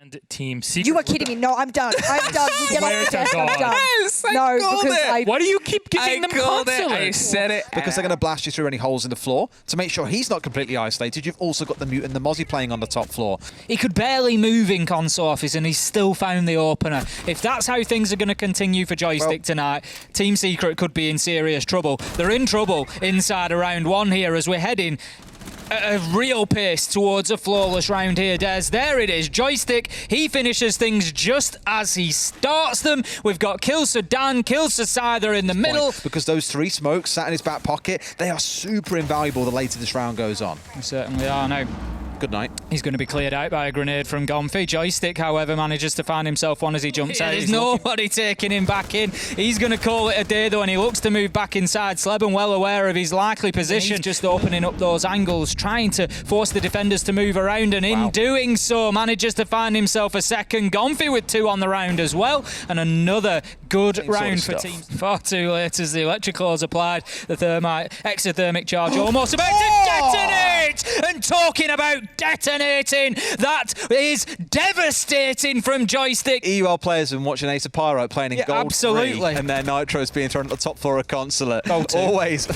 And Team Secret. You are kidding me. No, I'm done. I'm done. You get off the desk. I'm done. Yes, I No, called because it. Why do you keep giving them consulate? I said it. Because they're going to blast you through any holes in the floor. To make sure he's not completely isolated, you've also got the Mute and the Mozzie playing on the top floor. He could barely move in console office and he's still found the opener. If that's how things are going to continue for Joystick tonight, Team Secret could be in serious trouble. They're in trouble inside of round one here as we're heading at a real pace towards a flawless round here, Des. There it is. Joystick, he finishes things just as he starts them. We've got Dan, Scyther in the middle. Because those 3 smokes sat in his back pocket, they are super invaluable the later this round goes on. They certainly are. Now, good night. he's going to be cleared out by a grenade from Gomfi. Joystick, however, manages to find himself one as he jumps out. There's nobody taking him back in. He's going to call it a day, though, and he looks to move back inside. Sleben, well aware of his likely position, just opening up those angles, trying to force the defenders to move around, and in doing so, manages to find himself a second. Gomfi with 2 on the round as well, and another good round for teams. Far too late as the electrical is applied. The thermite, exothermic charge almost about to detonate! And talking about detonating, that is devastating from Joystick. EUL players have been watching Ace of Pyro playing in gold absolutely. 3, and their nitros being thrown at the top floor of Consulate. Gold 2. Always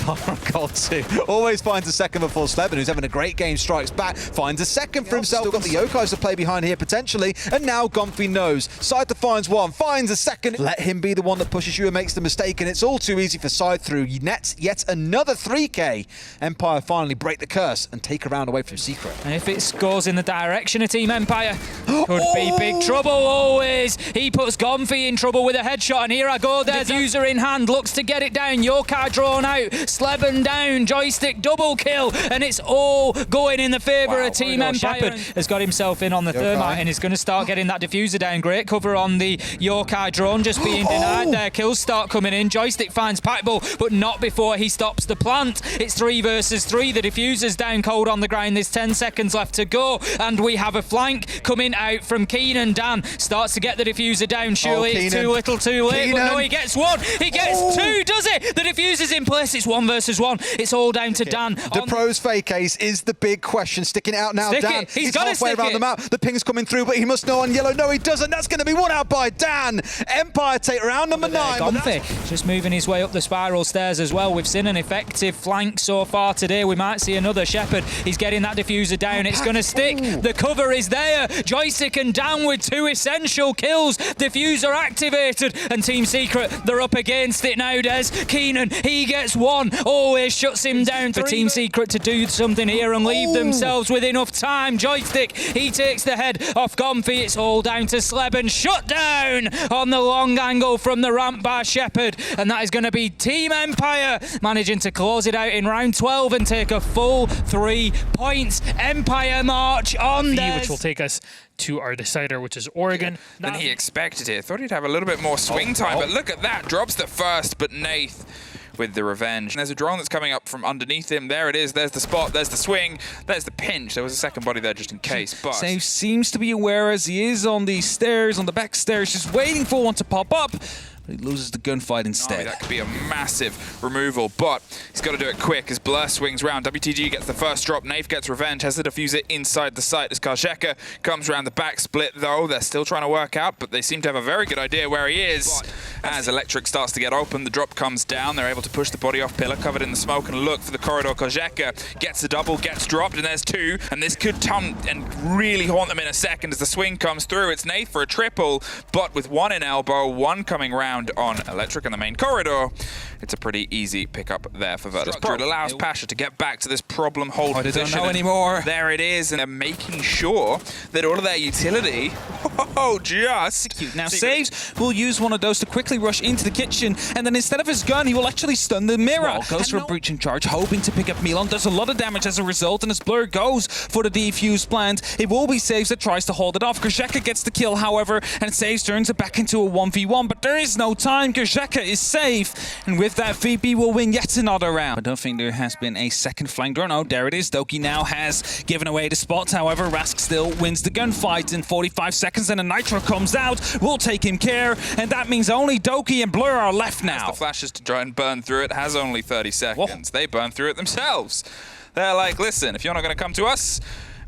gold 2. Always finds a second before Sleben, who's having a great game, strikes back, finds a second for himself. Still got the Yokais to play behind here potentially, and now Gomfi knows. Scyther finds 1, finds a second. Let him be the one that pushes you and makes the mistake, and it's all too easy for Scyther through nets yet another 3K. Empire finally break the curse and take a round away from Secret. And if it goes in the direction of Team Empire, could be big trouble always. He puts Gomfi in trouble with a headshot, and here I go. There's user in hand, looks to get it down. Yokai drawn out, Sleben down, Joystick double kill, and it's all going in the favour of Team Empire. Shepard has got himself in on the thermite and is going to start getting that diffuser down. Great cover on the Yokai drone, just being denied there. Kills start coming in. Joystick finds Packball, but not before he stops the plant. It's 3 versus 3. The diffuser's down cold on the ground. There's 10 seconds left to go, and we have a flank coming out from Keenan. Dan starts to get the diffuser down. Surely it's too little too late, but no, he gets 1. He gets 2, does it? The diffuser's in place. It's 1 versus 1. It's all down to Dan. The pros fake Ace is the big question. Sticking it out now, Dan. He's got halfway around the map. The ping's coming through, but he must know on yellow. No, he doesn't. That's going to be 1 out by Dan. Empire take round number 9. Gomfi just moving his way up the spiral stairs as well. We've seen an effective flank so far today. We might see another. Shepard, he's getting that diffuser down. It's going to stick. The cover is there. Joystick and Dan with 2 essential kills. Diffuser activated, and Team Secret, they're up against it now, Des. Keenan, he gets 1. Always shuts him down for Team Secret to do something here and leave themselves with enough time. Joystick, he takes the head off Gomfi. It's all down to Sleben. Shut down on the long angle from the ramp by Shepard, and that is going to be Team Empire managing to close it out in round 12 and take a full 3 points. Empire march on, which will take us to our decider, which is Oregon. Than he expected here. Thought he'd have a little bit more swing time, but look at that. Drops the first, but Nath with the revenge. And there's a drone that's coming up from underneath him. There it is. There's the spot. There's the swing. There's the pinch. There was a second body there just in case. But Save seems to be aware as he is on the stairs, on the back stairs, just waiting for one to pop up. But he loses the gunfight instead. That could be a massive removal, but he's got to do it quick as Blur swings round. WTG gets the first drop. Nath gets revenge, has the diffuser inside the site as Karsheka comes around the back split, though. They're still trying to work out, but they seem to have a very good idea where he is. As Electric starts to get open, the drop comes down. They're able to push the body off pillar, covered in the smoke, and look for the corridor. Karsheka gets the double, gets dropped, and there's 2. And this could come and really haunt them in a second as the swing comes through. It's Nath for a triple, but with 1 in elbow, 1 coming round on Electric in the main corridor. It's a pretty easy pickup there for Virtus Pro. It allows Pasha to get back to this problem hold position. They don't know anymore. There it is, and they're making sure that all of their utility, just... Now Saves will use one of those to quickly rush into the kitchen, and then instead of his gun, he will actually stun the mirror. Goes for a breaching charge, hoping to pick up Milan. Does a lot of damage as a result, and as Blur goes for the defuse plant, it will be Saves that tries to hold it off. Karsheka gets the kill, however, and Saves turns it back into a 1v1, but there is no time. Karsheka is safe, and with that, VP will win yet another round. I don't think there has been a second flank drone. Oh, there it is. Doki now has given away the spot. However, Rask still wins the gunfight in 45 seconds, and a Nitro comes out. Will take him care, and that means only Doki and Blur are left now. As the flashes to try and burn through it has only 30 seconds. They burn through it themselves. They're like, listen, if you're not going to come to us,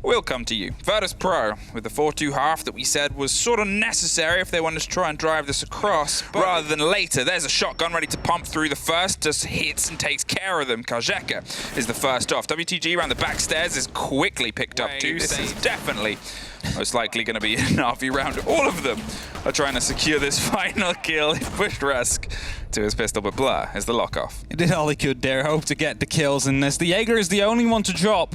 we'll come to you. Virtus Pro, with the 4-2 half that we said was sort of necessary if they wanted to try and drive this across, rather than later. There's a shotgun ready to pump through the first, just hits and takes care of them. COWANA is the first off. WTG around the back stairs is quickly picked up too. This is definitely most likely going to be a NAVI round. All of them are trying to secure this final kill. He pushed Rusk to his pistol, but Blur is the lock-off. He did all he could there, hope to get the kills, and as the Jaeger is the only one to drop.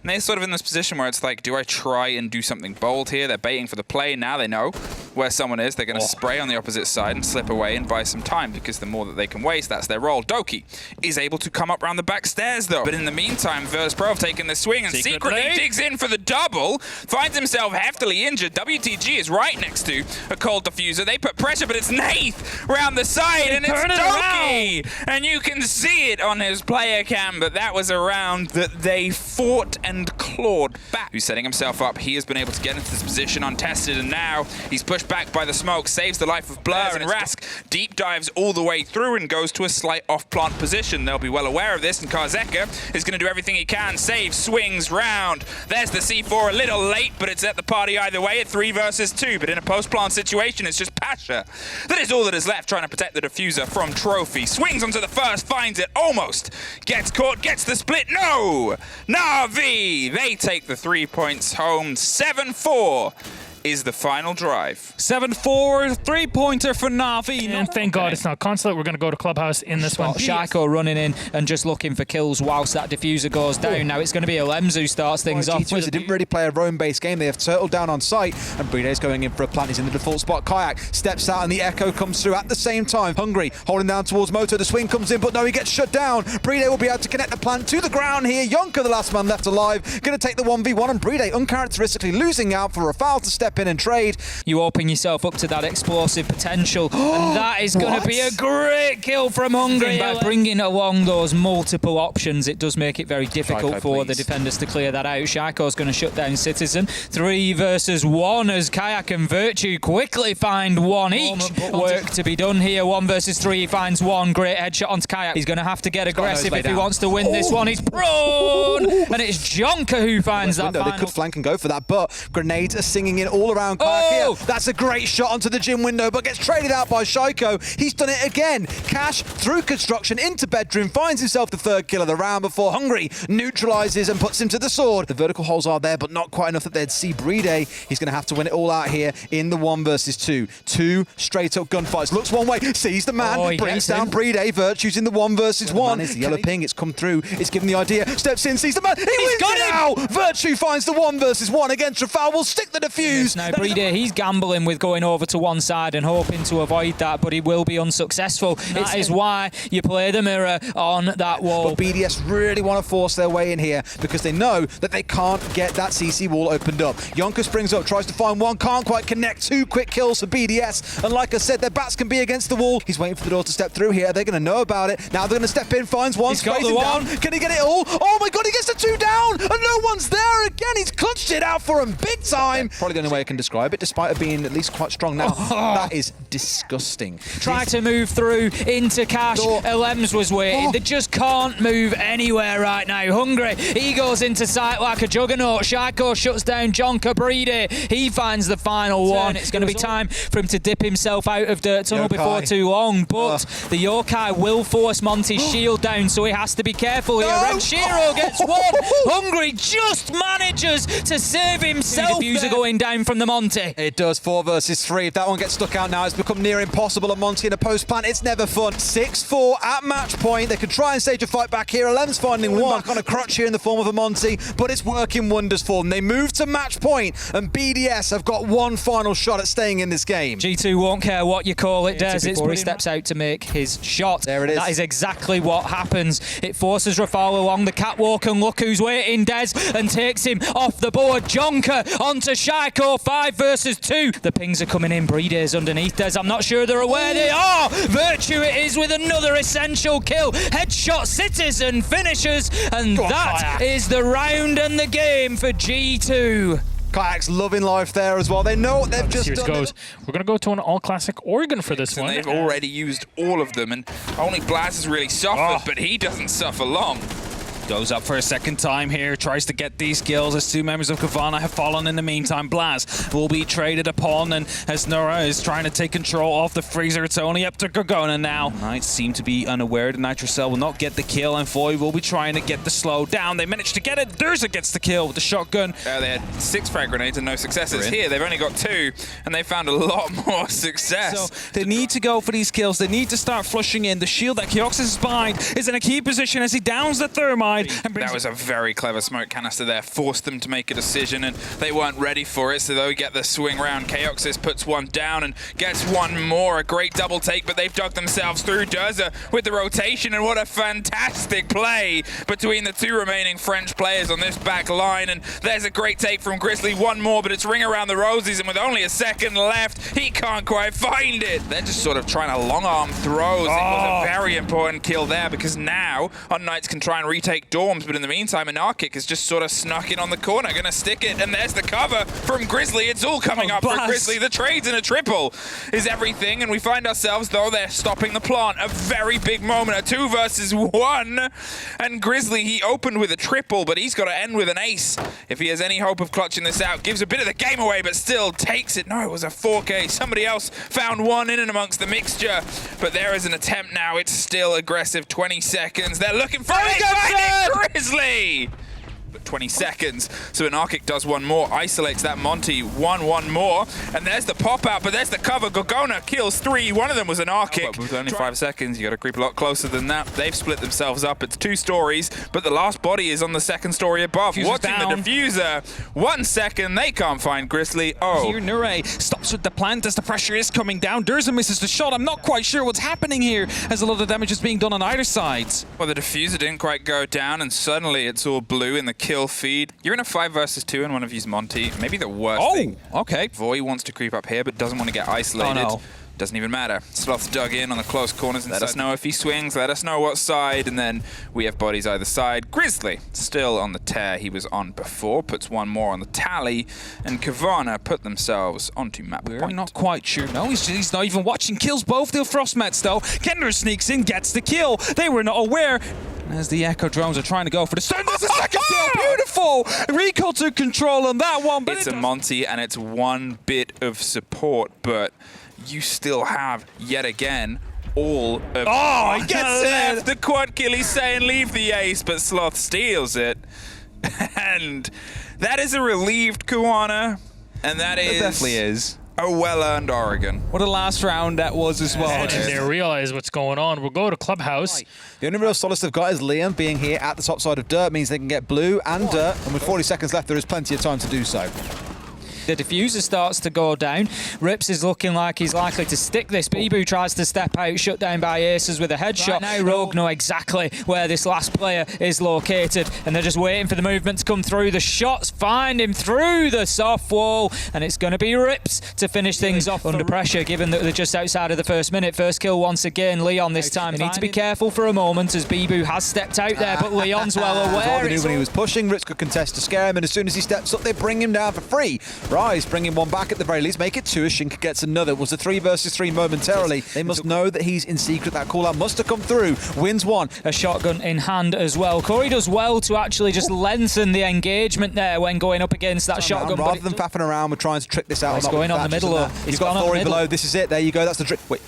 And they're sort of in this position where it's like, do I try and do something bold here? They're baiting for the play. Now they know where someone is. They're going to spray on the opposite side and slip away and buy some time, because the more that they can waste, that's their role. Doki is able to come up around the back stairs, though. But in the meantime, Virtus Pro have taken the swing and secretly digs in for the double. Finds himself heftily injured. WTG is right next to a cold diffuser. They put pressure, but it's Nath round the side, and it's Doki! And you can see it on his player cam, but that was a round that they fought and clawed back. Who's setting himself up. He has been able to get into this position untested, and now he's pushed back by the smoke, saves the life of Blur, and Rask deep dives all the way through and goes to a slight off-plant position. They'll be well aware of this, and COWANA is going to do everything he can. Save, swings round. There's the C4 a little late, but it's at the party either way at 3 versus 2. But in a post-plant situation, it's just Pasha. That is all that is left, trying to protect the diffuser from Trophy. Swings onto the first, finds it, almost gets caught, gets the split. No! NAVI! They take the 3 points home. 7-4 is the final drive. 7-4, 3-pointer for NAVI. And thank God it's not Consulate. We're going to go to Clubhouse in this one. Shaco running in and just looking for kills whilst that diffuser goes down. Now it's going to be Lems who starts things off. They didn't really play a roam-based game. They have turtled down on site, and Bride's going in for a plant. He's in the default spot. Kayak steps out, and the Echo comes through at the same time. Hungry holding down towards Moto. The swing comes in, but no, he gets shut down. Bride will be able to connect the plant to the ground here. Yonka, the last man left alive, going to take the 1v1, and Bride uncharacteristically losing out for Rafal to step in and trade. You open yourself up to that explosive potential, and that is going to be a great kill from Hungry. By bringing along those multiple options, it does make it very difficult for the defenders to clear that out. Shaco's going to shut down Citizen. 3 versus 1 as Kayak and Virtue quickly find one each. Work to be done here. 1 versus 3, he finds one. Great headshot onto Kayak. He's going to have to get aggressive if he wants to win this one. He's prone, and it's Jonka who finds that final. They could flank and go for that, but grenades are singing in all around Kayak here. That's a great shot onto the gym window, but gets traded out by Shaiko. He's done it again. Cash through construction into bedroom, finds himself the 3rd kill of the round before Hungry neutralizes and puts him to the sword. The vertical holes are there, but not quite enough that they'd see Bride. He's going to have to win it all out here in the 1 versus 2. 2 straight up gunfights. Looks one way, sees the man, brings down Bride. Virtue's in the 1 versus 1. It's the yellow ping. It's come through. It's given the idea. Steps in, sees the man. He wins it now. Virtue finds the 1 versus 1 against Rafal. Will stick the defuse. Now Bride, he's gambling with going over to one side and hoping to avoid that, but he will be unsuccessful. That is why you play the mirror on that wall. But BDS really want to force their way in here because they know that they can't get that CC wall opened up. Yonka springs up, tries to find one, can't quite connect. 2 quick kills for BDS, and like I said, their bats can be against the wall. He's waiting for the door to step through here. They're going to know about it. Now they're going to step in, finds one, sprays him down. Can he get it all? Oh my God, he gets the 2 down, and no one's there again. He's clutched it out for him big time. Probably the only way I can describe it, despite it being at least quite strong now. That is disgusting. Try to move through into Cash. Lems was waiting. They just can't move anywhere right now. Hungry, he goes into sight like a juggernaut. Shaiko shuts down Jonka. Bride, he finds the final one. It's going to be time for him to dip himself out of the tunnel before too long, but the Yokai will force Monty's shield down, so he has to be careful here. Red Shiro gets one. Hungry just manages to save himself. Diffuser going down from the Monty. It does. 4 versus 3. If that one gets stuck out now, it's become near impossible. A Monty in a post plant, it's never fun. 6-4 at match point. They could try and stage a fight back here. Lem's finding one back on a crutch here in the form of a Monty, but it's working wonders for them. They move to match point, and BDS have got one final shot at staying in this game. G2 won't care what you call it, Des. It's before he steps out to make his shot. There it is. That is exactly what happens. It forces Rafal along the catwalk, and look who's waiting, Des, and takes him off the board. Jonka onto Shaiko. 5 versus 2. The pings are coming in. Bride's underneath Des. I'm not sure they're aware they are. Virtue it is with another essential kill. Headshot Citizen finishes, and that is the round and the game for G2. Kayak's loving life there as well. They know what they've just done. We're going to go to an all-classic Oregon for this one. They've already used all of them, and only Blaz has really suffered, but he doesn't suffer long. Goes up for a second time here, tries to get these kills as two members of COWANA have fallen in the meantime. Blaz will be traded upon, and as Nora is trying to take control of the freezer, it's only up to COWANA now. Knights seem to be unaware that Nitrocell will not get the kill, and Foy will be trying to get the slow down. They managed to get it. Durza gets the kill with the shotgun. They had 6 frag grenades and no successes. Here, they've only got 2, and they found a lot more success. So they need to go for these kills. They need to start flushing in. The shield that Kioxis is behind is in a key position as he downs the thermite. And that was a very clever smoke canister there. Forced them to make a decision, and they weren't ready for it, so they'll get the swing round. Kioxis puts one down and gets one more. A great double take, but they've dug themselves through. Durza with the rotation, and what a fantastic play between the 2 remaining French players on this back line. And there's a great take from Grizzly. One more, but it's ring around the roses, and with only a second left, he can't quite find it. They're just sort of trying to long arm throws. It was a very important kill there, because now UNKNIGHTS can try and retake dorms, but in the meantime, an R-kick has just sort of snuck in on the corner, gonna stick it, and there's the cover from Grizzly. It's all coming up for Grizzly. The trades in a triple is everything, and we find ourselves, though, they're stopping the plant. A very big moment, a 2 versus 1, and Grizzly, he opened with a triple, but he's got to end with an ace if he has any hope of clutching this out. Gives a bit of the game away, but still takes it. No, it was a 4K. Somebody else found one in and amongst the mixture, but there is an attempt now. It's still aggressive. 20 seconds. They're looking for it. Grizzly! 20 seconds. So an R-kick does one more, isolates that Monty, one more, and there's the pop out, but there's the cover. Gorgona kills 3. One of them was an R-kick. But with only 5 seconds, you got to creep a lot closer than that. They've split themselves up. It's 2 stories, but the last body is on the 2nd story above. Watching the diffuser. 1 second, they can't find Grizzly. Here Nure stops with the plant as the pressure is coming down. Durza misses the shot. I'm not quite sure what's happening here, as a lot of damage is being done on either side. Well, the diffuser didn't quite go down, and suddenly it's all blue in the kill feed. You're in a 5 versus 2 and one of you's Monty. Maybe the worst thing. Okay. Voy wants to creep up here, but doesn't want to get isolated. Oh, no. Doesn't even matter. Sloth's dug in on the close corners. Let us know if he swings. Let us know what side. And then we have bodies either side. Grizzly still on the tear he was on before. Puts one more on the tally. And COWANA put themselves onto map point. We're not quite sure. No, he's not even watching. Kills both the Frostmets, though. Kender sneaks in, gets the kill. They were not aware. As the Echo drones are trying to go for the stun. There's a second kill. Beautiful. Rico took control on that one. But it's a Monty, and it's one bit of support, but you still have, yet again, all of he gets it! The quad kill, he's saying leave the ace, but Sloth steals it. And that is a relieved COWANA, and that is... It definitely is. A well-earned Oregon. What a last round that was as well. They realize what's going on. We'll go to Clubhouse. The only real solace they've got is Liam being here at the top side of dirt means they can get blue and dirt, and with 40 seconds left, there is plenty of time to do so. The diffuser starts to go down. Rips is looking like he's likely to stick this. Bibu tries to step out, shut down by Aces with a headshot. Right now, Rogue know exactly where this last player is located, and they're just waiting for the movement to come through. The shots find him through the soft wall, and it's going to be Rips to finish things off under pressure, given that they're just outside of the first minute. First kill once again, Leon this time. They need to be careful for a moment, as Bibu has stepped out there, but Leon's well aware. He knew when he was pushing, Rips could contest to scare him, and as soon as he steps up, they bring him down for free. Rise, bring him one back at the very least, make it 2 as Shinka gets another. It was a 3 versus 3 momentarily. They must know that he's in secret. That call-out must have come through. Wins 1. A shotgun in hand as well. Corey does well to actually just lengthen the engagement there when going up against that shotgun. Rather than faffing around, we're trying to trick this out. He's going on the middle. He's got Thori below. This is it. There you go. That's the trick. Wait.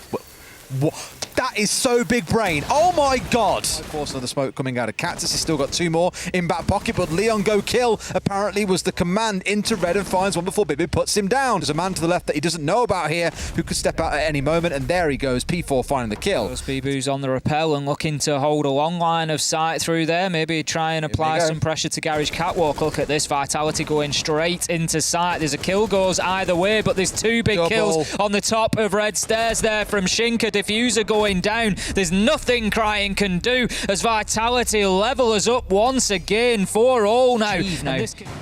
What? That is so big brain. Oh my god. Of course, another smoke coming out of Cactus. He's still got 2 more in back pocket, but Leon go kill apparently was the command into red, and finds one before Bibi puts him down. There's a man to the left that he doesn't know about here who could step out at any moment, and there he goes. P4 finding the kill. Bibu's on the rappel and looking to hold a long line of sight through there. Maybe try and apply some pressure to Garage Catwalk. Look at this. Vitality going straight into sight. There's a kill goes either way, but there's 2 big kills on the top of red stairs there from Shinka. Diffuser going down. There's nothing Crying can do as Vitality level us up once again. 4-all now.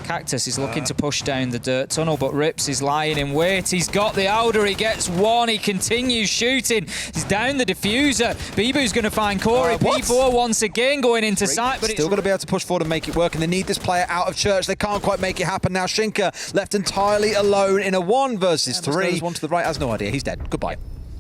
Cactus is looking to push down the dirt tunnel, but Rips is lying in wait. He's got the Alder. He gets 1. He continues shooting. He's down the diffuser. Bibu's going to find Corey. P4 once again going into sight, but still going to be able to push forward and make it work, and they need this player out of church. They can't quite make it happen now. Shinka left entirely alone in a 1 versus 3. There's one to the right, has no idea. He's dead. Goodbye.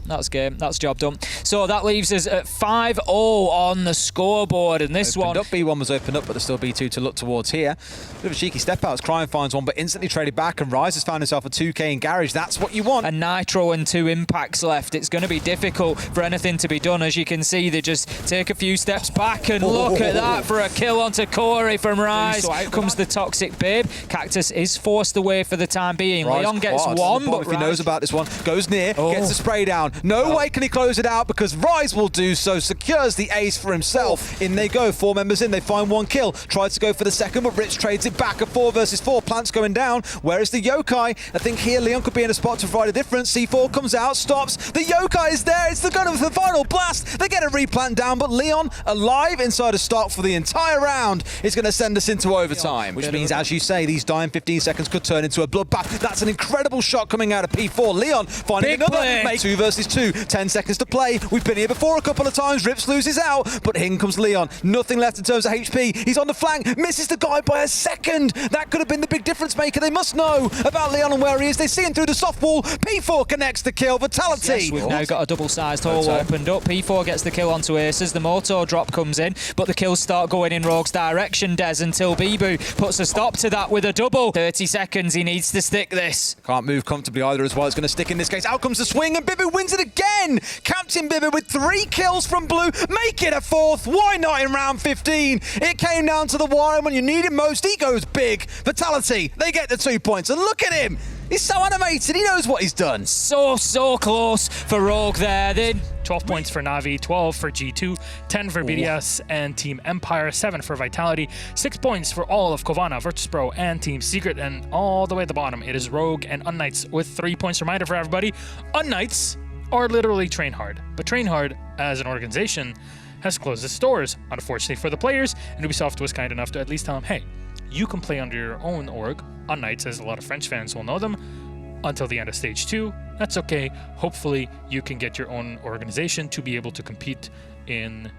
That's game. That's job done. So that leaves us at 5-0 on the scoreboard, and this one... B1 was opened up, but there's still B2 to look towards here. Bit of a cheeky step out as Crime finds one, but instantly traded back, and Rise has found himself a 2K in Garage. That's what you want. A Nitro and 2 impacts left. It's going to be difficult for anything to be done. As you can see, they just take a few steps back, and look at that for a kill onto Corey from Rise. So out comes the Toxic Babe. Cactus is forced away for the time being. Rise Leon gets quad. one, but if he knows about this one, goes near, gets the spray down. No way can he close it out because Rise will do so, secures the ace for himself. In they go, 4 members in, they find 1 kill. Tries to go for the second, but Rich trades it back. A 4 versus 4, Plants going down. Where is the Yokai? I think here Leon could be in a spot to provide a difference. C4 comes out, stops. The Yokai is there. It's the gun of the final blast. They get a replant down, but Leon alive inside a stock for the entire round is going to send us into overtime, which means, as you say, these dying 15 seconds could turn into a bloodbath. That's an incredible shot coming out of P4. Leon finding Big another. play. Make 2 versus 2. 10 seconds to play. We've been here before a couple of times. Rips loses out, but in comes Leon. Nothing left in terms of HP. He's on the flank. Misses the guy by a second. That could have been the big difference maker. They must know about Leon and where he is. They see him through the soft wall. P4 connects the kill. Vitality. Yes, we've now got a double-sized hole opened up. P4 gets the kill onto Aces. The Moto drop comes in, but the kills start going in Rogue's direction, Des, until Bibu puts a stop to that with a double. 30 seconds. He needs to stick this. Can't move comfortably either as well. It's going to stick in this case. Out comes the swing, and Bibu wins it again. Captain Bibu with 3 kills from Blue. Make it a 4th. Why not in round 15? It came down to the wire, and when you need it most, he goes big. Vitality. They get the 2 points, and look at him. He's so animated. He knows what he's done. So close for Rogue there. Then 12 points for Navi, 12 for G2, 10 for BDS and Team Empire, 7 for Vitality, 6 points for all of COWANA, Virtus.pro, and Team Secret, and all the way at the bottom, it is Rogue and UNKNIGHTS with 3 points. Reminder for everybody, UNKNIGHTS are literally train hard, but train hard as an organization has closed its doors, unfortunately for the players, and Ubisoft was kind enough to at least tell them, hey, you can play under your own org. UNKNIGHTS, as a lot of French fans will know them, until the end of Stage 2. That's okay. Hopefully, you can get your own organization to be able to compete in